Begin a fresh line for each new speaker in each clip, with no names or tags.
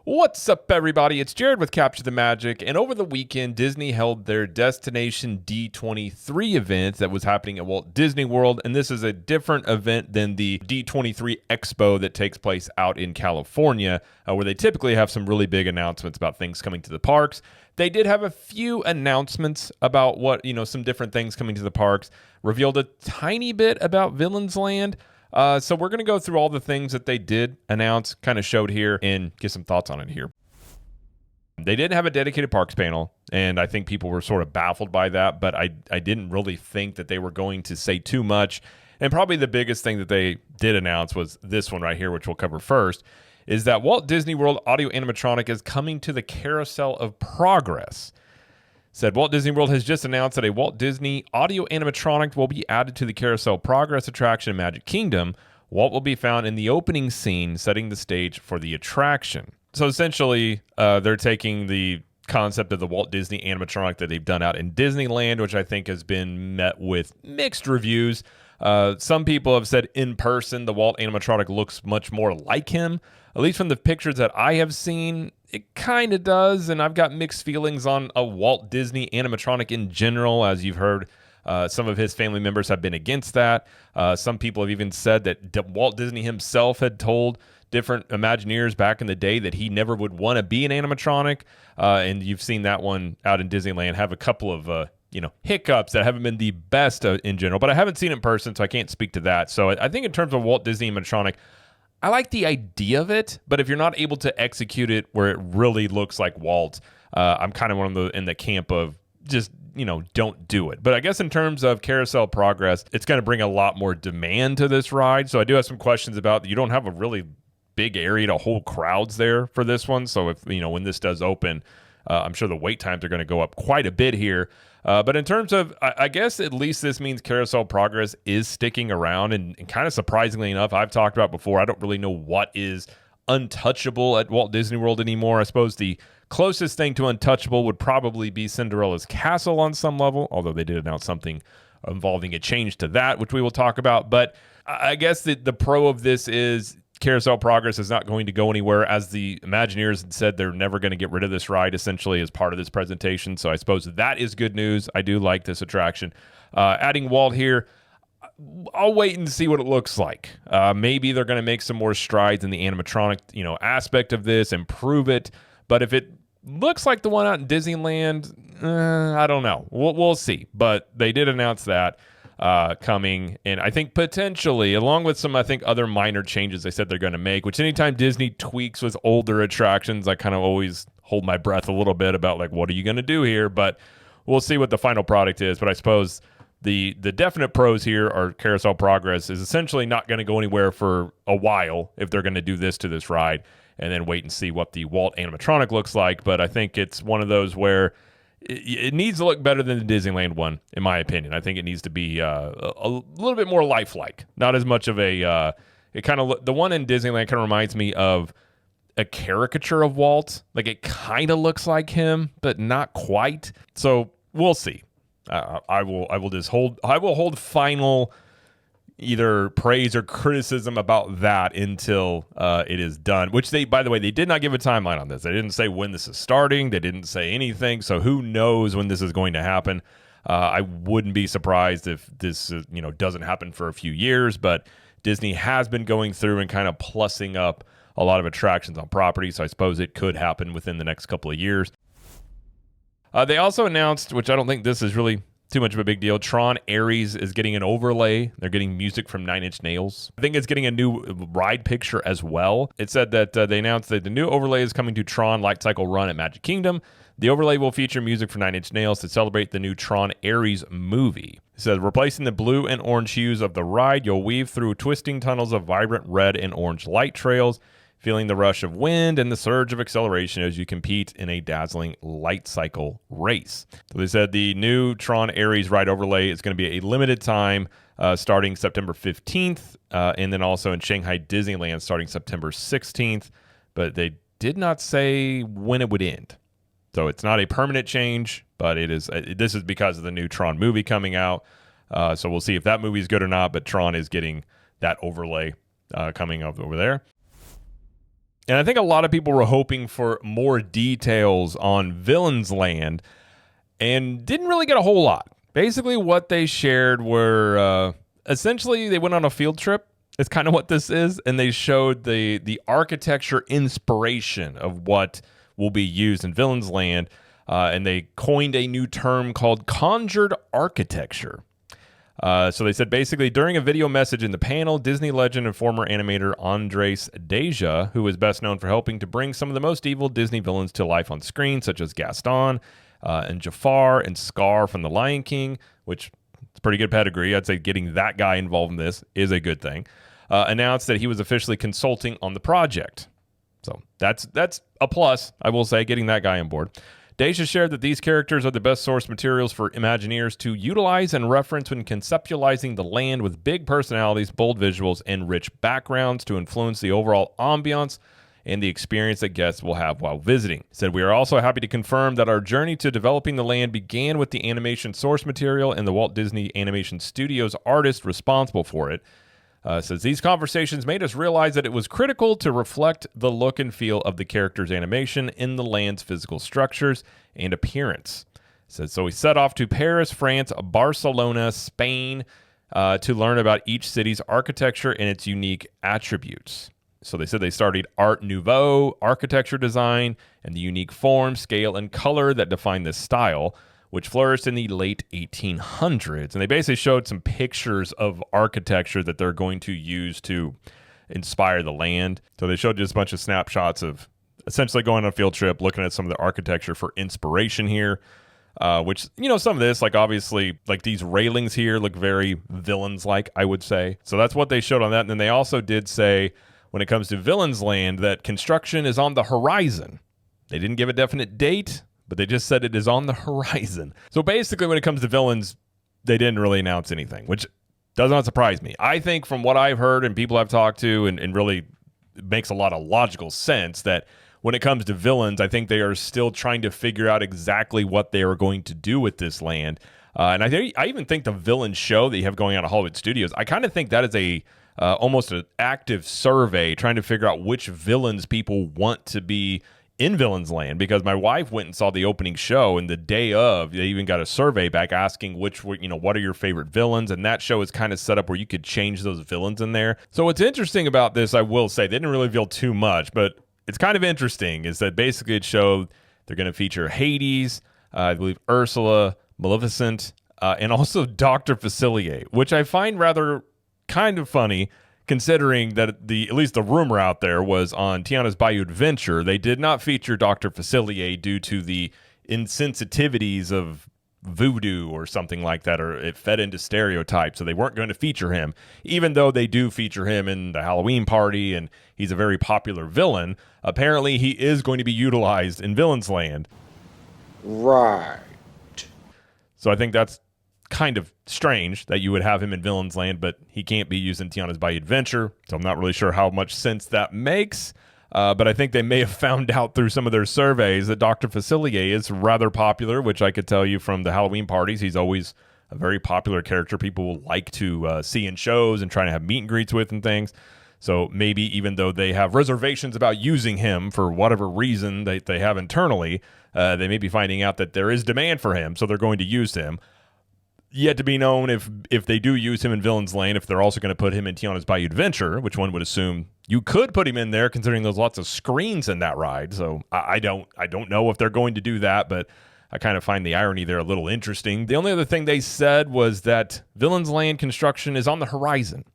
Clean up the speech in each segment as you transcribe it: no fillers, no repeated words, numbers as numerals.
What's up, everybody? It's Jared with Capture the Magic, and over the weekend, Disney held their Destination D23 event that was happening at Walt Disney World, and this is a different event than the D23 Expo that takes place out in California, where they typically have some really big announcements about things coming to the parks. They did have a few announcements about some different things coming to the parks, revealed a tiny bit about Villains Land. So we're going to go through all the things that they did announce, kind of showed here, and get some thoughts on it here. They didn't have a dedicated parks panel, and I think people were sort of baffled by that, but I didn't really think that they were going to say too much. And probably the biggest thing that they did announce was this one right here, which we'll cover first, is that Walt Disney World Audio Animatronic is coming to the Carousel of Progress. Said Walt Disney World has just announced that a Walt Disney audio animatronic will be added to the Carousel Progress attraction in Magic Kingdom. Walt will be found in the opening scene, setting the stage for the attraction. So essentially, they're taking the concept of the Walt Disney animatronic that they've done out in Disneyland, which I think has been met with mixed reviews. Some people have said in person, the Walt animatronic looks much more like him. At least from the pictures that I have seen, it kind of does, and I've got mixed feelings on a Walt Disney animatronic in general. As you've heard, some of his family members have been against that. Some people have even said that Walt Disney himself had told different Imagineers back in the day that he never would want to be an animatronic, and you've seen that one out in Disneyland have a couple of hiccups that haven't been the best in general, but I haven't seen it in person, so I can't speak to that. So I think in terms of Walt Disney animatronic, I like the idea of it, but if you're not able to execute it where it really looks like Walt, I'm kind of in the camp of just, don't do it. But I guess in terms of Carousel Progress, it's going to bring a lot more demand to this ride. So I do have some questions about, you don't have a really big area to hold crowds there for this one. So if, when this does open, I'm sure the wait times are going to go up quite a bit here. But in terms of, I guess at least this means Carousel Progress is sticking around. And kind of surprisingly enough, I've talked about before, I don't really know what is untouchable at Walt Disney World anymore. I suppose the closest thing to untouchable would probably be Cinderella's Castle on some level, although they did announce something involving a change to that, which we will talk about. But I guess the pro of this is Carousel Progress is not going to go anywhere. As the Imagineers had said, they're never going to get rid of this ride essentially as part of this presentation. So I suppose that is good news. I do like this attraction. Adding Walt here, I'll wait and see what it looks like. Maybe they're going to make some more strides in the animatronic, aspect of this, improve it. But if it looks like the one out in Disneyland, I don't know. We'll see. But they did announce that coming, and I think potentially, along with some, other minor changes they said they're going to make, which anytime Disney tweaks with older attractions, I kind of always hold my breath a little bit about, what are you going to do here? But we'll see what the final product is. But I suppose the definite pros here are Carousel Progress is essentially not going to go anywhere for a while if they're going to do this to this ride, and then wait and see what the Walt animatronic looks like. But I think it's one of those where it needs to look better than the Disneyland one, in my opinion. I think it needs to be a little bit more lifelike. Not as much of a... the one in Disneyland kind of reminds me of a caricature of Walt. It kind of looks like him, but not quite. So we'll see. I will hold final either praise or criticism about that until it is done, which by the way, they did not give a timeline on this. They didn't say when this is starting. They didn't say anything. So who knows when this is going to happen? I wouldn't be surprised if this, doesn't happen for a few years, but Disney has been going through and kind of plussing up a lot of attractions on property. So I suppose it could happen within the next couple of years. They also announced, which I don't think this is really too much of a big deal, Tron Ares is getting an overlay. They're getting music from Nine Inch Nails. I think it's getting a new ride picture as well. It said that they announced that the new overlay is coming to Tron Light Cycle Run at Magic Kingdom. The overlay will feature music from Nine Inch Nails to celebrate the new Tron Ares movie. It says, replacing the blue and orange hues of the ride, you'll weave through twisting tunnels of vibrant red and orange light trails, feeling the rush of wind and the surge of acceleration as you compete in a dazzling light cycle race. So they said the new Tron Ares ride overlay is going to be a limited time starting September 15th, and then also in Shanghai Disneyland starting September 16th, but they did not say when it would end. So it's not a permanent change, but it is. This is because of the new Tron movie coming out. So we'll see if that movie is good or not, but Tron is getting that overlay coming up over there. And I think a lot of people were hoping for more details on Villains Land and didn't really get a whole lot. Basically, what they shared were essentially they went on a field trip. It's kind of what this is. And they showed the architecture inspiration of what will be used in Villains Land. And they coined a new term called conjured architecture. So they said basically during a video message in the panel, Disney legend and former animator Andres Deja, who is best known for helping to bring some of the most evil Disney villains to life on screen, such as Gaston and Jafar and Scar from The Lion King, which is a pretty good pedigree. I'd say getting that guy involved in this is a good thing, announced that he was officially consulting on the project. So that's a plus, I will say, getting that guy on board. Deja shared that these characters are the best source materials for Imagineers to utilize and reference when conceptualizing the land, with big personalities, bold visuals, and rich backgrounds to influence the overall ambiance and the experience that guests will have while visiting. He said, we are also happy to confirm that our journey to developing the land began with the animation source material and the Walt Disney Animation Studios artist responsible for it. Says these conversations made us realize that it was critical to reflect the look and feel of the character's animation in the land's physical structures and appearance. Says so we set off to Paris, France, Barcelona, Spain to learn about each city's architecture and its unique attributes. So they said they studied Art Nouveau architecture design and the unique form, scale, and color that define this style, which flourished in the late 1800s. And they basically showed some pictures of architecture that they're going to use to inspire the land. So they showed just a bunch of snapshots of essentially going on a field trip, looking at some of the architecture for inspiration here, which, some of this, like obviously, like these railings here look very Villains-like, I would say. So that's what they showed on that. And then they also did say, when it comes to Villains Land, that construction is on the horizon. They didn't give a definite date, but they just said it is on the horizon. So basically, when it comes to villains, they didn't really announce anything, which does not surprise me. I think from what I've heard and people I've talked to, and really makes a lot of logical sense, that when it comes to villains, I think they are still trying to figure out exactly what they are going to do with this land. And I even think the villain show that you have going on at Hollywood Studios, I kind of think that is almost an active survey trying to figure out which villains people want to be in Villains Land, because my wife went and saw the opening show, and the day of, they even got a survey back asking what are your favorite villains, and that show is kind of set up where you could change those villains in there. So what's interesting about this, I will say, they didn't really reveal too much, but it's kind of interesting, is that basically it showed they're going to feature Hades, I believe Ursula, Maleficent, and also Dr. Facilier, which I find rather kind of funny, considering that at least the rumor out there was on Tiana's Bayou Adventure, they did not feature Dr. Facilier due to the insensitivities of voodoo or something like that, or it fed into stereotypes, so they weren't going to feature him, even though they do feature him in the Halloween Party, and he's a very popular villain. Apparently, he is going to be utilized in Villains Land.
Right.
So I think that's kind of strange that you would have him in Villains Land, but he can't be used in Tiana's Bayou Adventure, so I'm not really sure how much sense that makes. But I think they may have found out through some of their surveys that Dr. Facilier is rather popular, which I could tell you from the Halloween parties. He's always a very popular character people will like to see in shows and trying to have meet and greets with and things. So maybe even though they have reservations about using him for whatever reason they have internally, they may be finding out that there is demand for him, so they're going to use him. Yet to be known if they do use him in Villains Land, if they're also going to put him in Tiana's Bayou Adventure, which one would assume you could put him in there, considering there's lots of screens in that ride. So I don't know if they're going to do that, but I kind of find the irony there a little interesting. The only other thing they said was that Villains Land construction is on the horizon.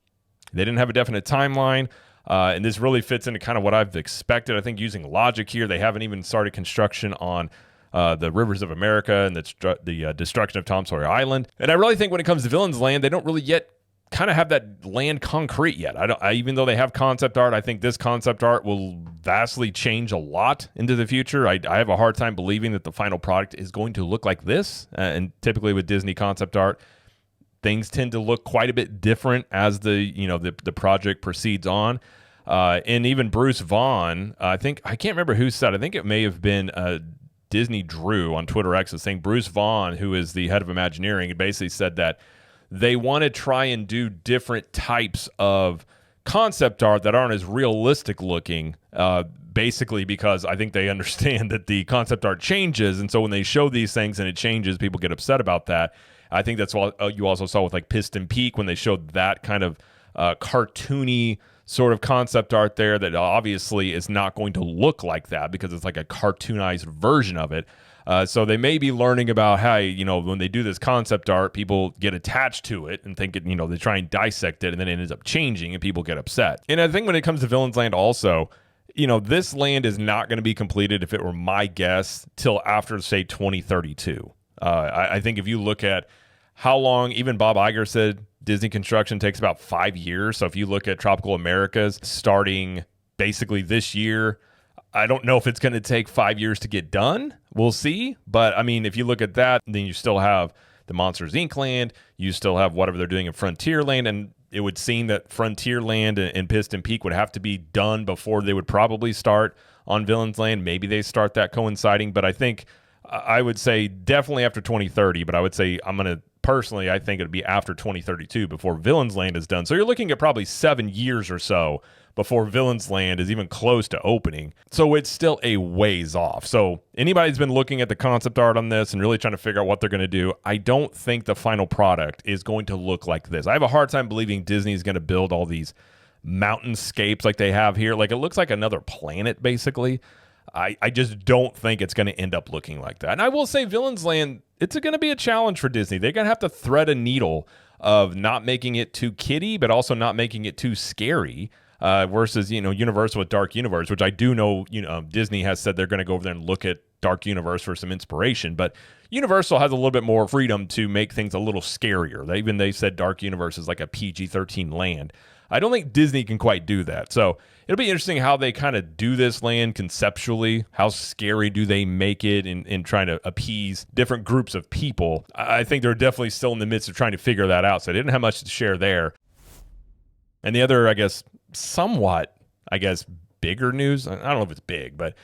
They didn't have a definite timeline, and this really fits into kind of what I've expected. I think using logic here, they haven't even started construction on the Rivers of America and the destruction of Tom Sawyer Island. And I really think when it comes to Villains Land, they don't really yet kind of have that land concrete yet. Even though they have concept art, I think this concept art will vastly change a lot into the future. I have a hard time believing that the final product is going to look like this. And typically with Disney concept art, things tend to look quite a bit different as the project proceeds on. And even Bruce Vaughn, I can't remember who said, I think it may have been Disney Drew on Twitter X, is saying Bruce Vaughn, who is the head of Imagineering, basically said that they want to try and do different types of concept art that aren't as realistic looking basically because I think they understand that the concept art changes. And so when they show these things and it changes, people get upset about that. I think that's what you also saw with like Piston Peak when they showed that kind of cartoony sort of concept art there that obviously is not going to look like that because it's like a cartoonized version of it. So they may be learning about how, when they do this concept art, people get attached to it and think, they try and dissect it and then it ends up changing and people get upset. And I think when it comes to Villains Land also, this land is not going to be completed, if it were my guess, till after, say, 2032. I think if you look at how long, even Bob Iger said Disney construction takes about 5 years. So if you look at Tropical Americas starting basically this year, I don't know if it's going to take 5 years to get done. We'll see. But I mean, if you look at that, then you still have the Monsters Inc. land. You still have whatever they're doing in Frontierland. And it would seem that Frontierland and Piston Peak would have to be done before they would probably start on Villains Land. Maybe they start that coinciding. But I think I would say definitely after 2030. But I would say personally, I think it would be after 2032 before Villains Land is done. So you're looking at probably 7 years or so before Villains Land is even close to opening. So it's still a ways off. So anybody's been looking at the concept art on this and really trying to figure out what they're going to do, I don't think the final product is going to look like this. I have a hard time believing Disney is going to build all these mountainscapes like they have here. Like it looks like another planet, basically. I just don't think it's going to end up looking like that. And I will say Villains Land, it's going to be a challenge for Disney. They're going to have to thread a needle of not making it too kiddie, but also not making it too scary. Versus, Universal with Dark Universe, which I do know, Disney has said they're going to go over there and look at Dark Universe for some inspiration. But Universal has a little bit more freedom to make things a little scarier. They said Dark Universe is like a PG-13 land. I don't think Disney can quite do that. So it'll be interesting how they kind of do this land conceptually. How scary do they make it in trying to appease different groups of people? I think they're definitely still in the midst of trying to figure that out. So they didn't have much to share there. And the other, somewhat, bigger news. I don't know if it's big, but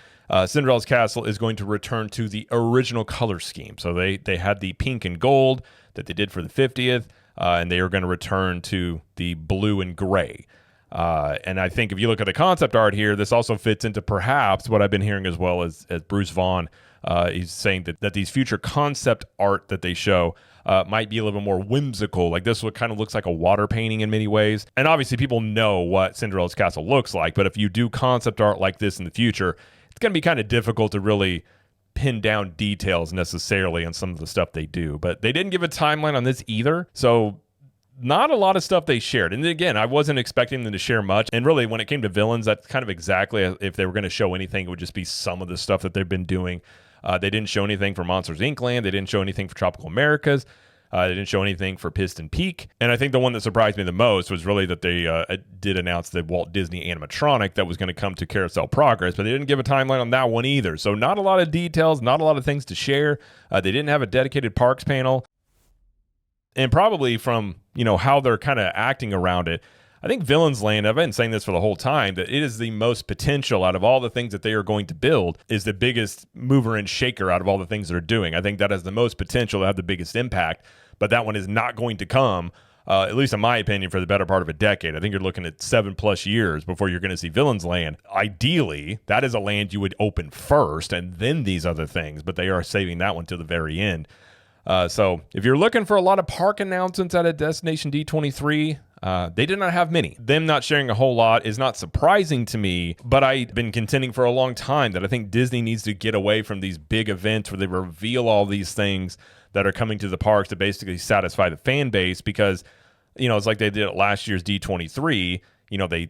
Cinderella's Castle is going to return to the original color scheme. So they had the pink and gold that they did for the 50th, and they are going to return to the blue and gray. And I think if you look at the concept art here, this also fits into perhaps what I've been hearing as well as Bruce Vaughn. He's saying that these future concept art that they show might be a little bit more whimsical. Like this one kind of looks like a water painting in many ways. And obviously people know what Cinderella's Castle looks like, but if you do concept art like this in the future, it's going to be kind of difficult to really pin down details necessarily on some of the stuff they do. But they didn't give a timeline on this either. So not a lot of stuff they shared. And again, I wasn't expecting them to share much. And really, when it came to villains, that's kind of exactly if they were going to show anything, it would just be some of the stuff that they've been doing. They didn't show anything for Monsters Inc. Land. They didn't show anything for Tropical Americas. They didn't show anything for Piston Peak. And I think the one that surprised me the most was really that they did announce the Walt Disney animatronic that was going to come to Carousel Progress, but they didn't give a timeline on that one either. So not a lot of details, not a lot of things to share. They didn't have a dedicated parks panel. And probably from, how they're kind of acting around it, I think Villains Land, I've been saying this for the whole time, that it is the most potential out of all the things that they are going to build, is the biggest mover and shaker out of all the things they're doing. I think that has the most potential to have the biggest impact, but that one is not going to come, at least in my opinion, for the better part of a decade. I think you're looking at 7+ years before you're going to see Villains Land. Ideally, that is a land you would open first and then these other things, but they are saving that one to the very end. So if you're looking for a lot of park announcements out of Destination D23, they did not have many. Them not sharing a whole lot is not surprising to me, but I've been contending for a long time that I think Disney needs to get away from these big events where they reveal all these things that are coming to the parks to basically satisfy the fan base, because, it's like they did at last year's D23.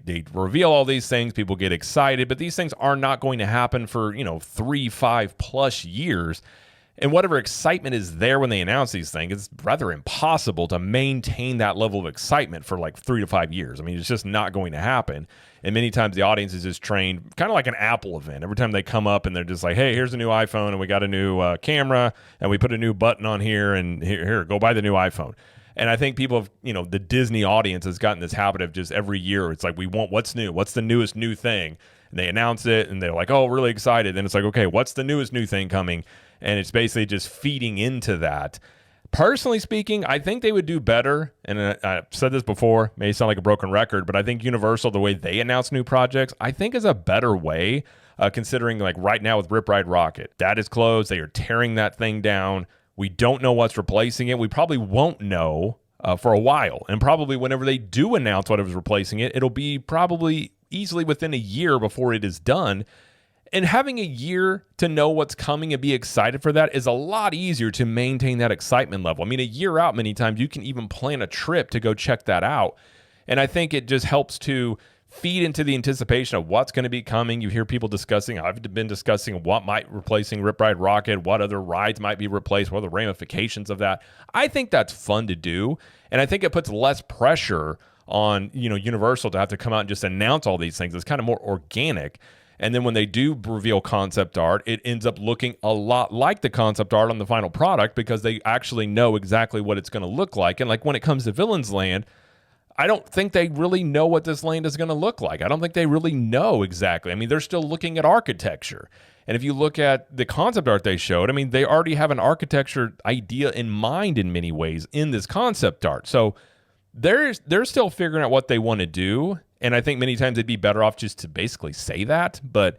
They reveal all these things, people get excited, but these things are not going to happen for, 3-5+ years. And whatever excitement is there when they announce these things, it's rather impossible to maintain that level of excitement for like 3 to 5 years. I mean, it's just not going to happen. And many times the audience is just trained kind of like an Apple event. Every time they come up and they're just like, hey, here's a new iPhone and we got a new camera and we put a new button on here and here, go buy the new iPhone. And I think people have, the Disney audience has gotten this habit of just every year, it's like, we want what's new, what's the newest new thing. And they announce it and they're like, oh, really excited. And it's like, okay, what's the newest new thing coming? And it's basically just feeding into that. Personally speaking, I think they would do better. And I've said this before, may sound like a broken record, but I think Universal, the way they announce new projects, I think is a better way, considering like right now with Rip Ride Rocket. That is closed. They are tearing that thing down. We don't know what's replacing it. We probably won't know for a while. And probably whenever they do announce what is replacing it, it'll be probably easily within a year before it is done. And having a year to know what's coming and be excited for that is a lot easier to maintain that excitement level. I mean, a year out, many times you can even plan a trip to go check that out. And I think it just helps to feed into the anticipation of what's going to be coming. You hear people discussing, I've been discussing what might replacing Rip Ride Rocket, what other rides might be replaced, what are the ramifications of that. I think that's fun to do. And I think it puts less pressure on, Universal to have to come out and just announce all these things. It's kind of more organic. And then when they do reveal concept art, it ends up looking a lot like the concept art on the final product because they actually know exactly what it's going to look like. And like when it comes to Villain's Land, I don't think they really know what this land is going to look like. I don't think they really know exactly. I mean, they're still looking at architecture. And if you look at the concept art they showed, I mean, they already have an architecture idea in mind in many ways in this concept art. So they're still figuring out what they want to do. And I think many times it'd be better off just to basically say that. But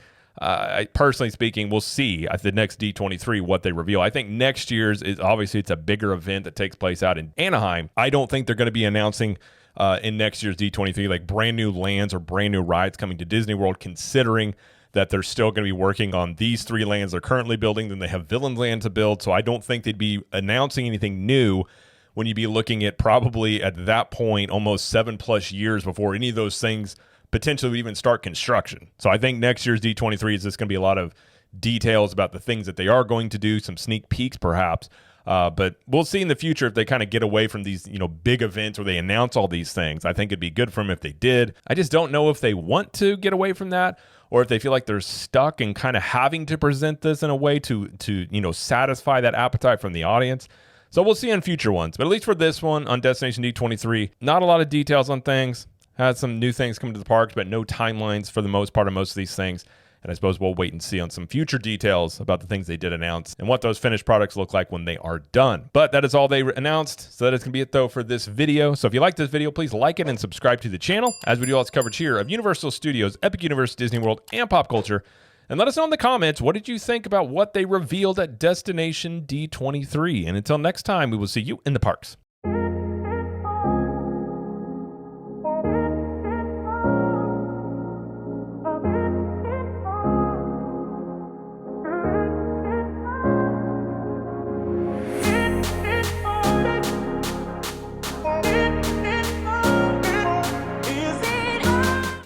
personally speaking, we'll see at the next D23 what they reveal. I think next year's is obviously it's a bigger event that takes place out in Anaheim. I don't think they're going to be announcing in next year's D23 like brand new lands or brand new rides coming to Disney World, considering that they're still going to be working on these 3 lands they're currently building. Then they have Villain Land to build. So I don't think they'd be announcing anything new when you'd be looking at probably at that point almost 7+ years before any of those things potentially would even start construction. So I think next year's D23 is just going to be a lot of details about the things that they are going to do, some sneak peeks perhaps. But we'll see in the future if they kind of get away from these, big events where they announce all these things. I think it'd be good for them if they did. I just don't know if they want to get away from that or if they feel like they're stuck and kind of having to present this in a way to satisfy that appetite from the audience. So we'll see on future ones. But at least for this one on Destination D23, not a lot of details on things. Had some new things coming to the parks, but no timelines for the most part of most of these things. And I suppose we'll wait and see on some future details about the things they did announce and what those finished products look like when they are done. But that is all they announced. So that is going to be it, though, for this video. So if you like this video, please like it and subscribe to the channel as we do all this coverage here of Universal Studios, Epic Universe, Disney World, and pop culture. And let us know in the comments, what did you think about what they revealed at Destination D23? And until next time, we will see you in the parks.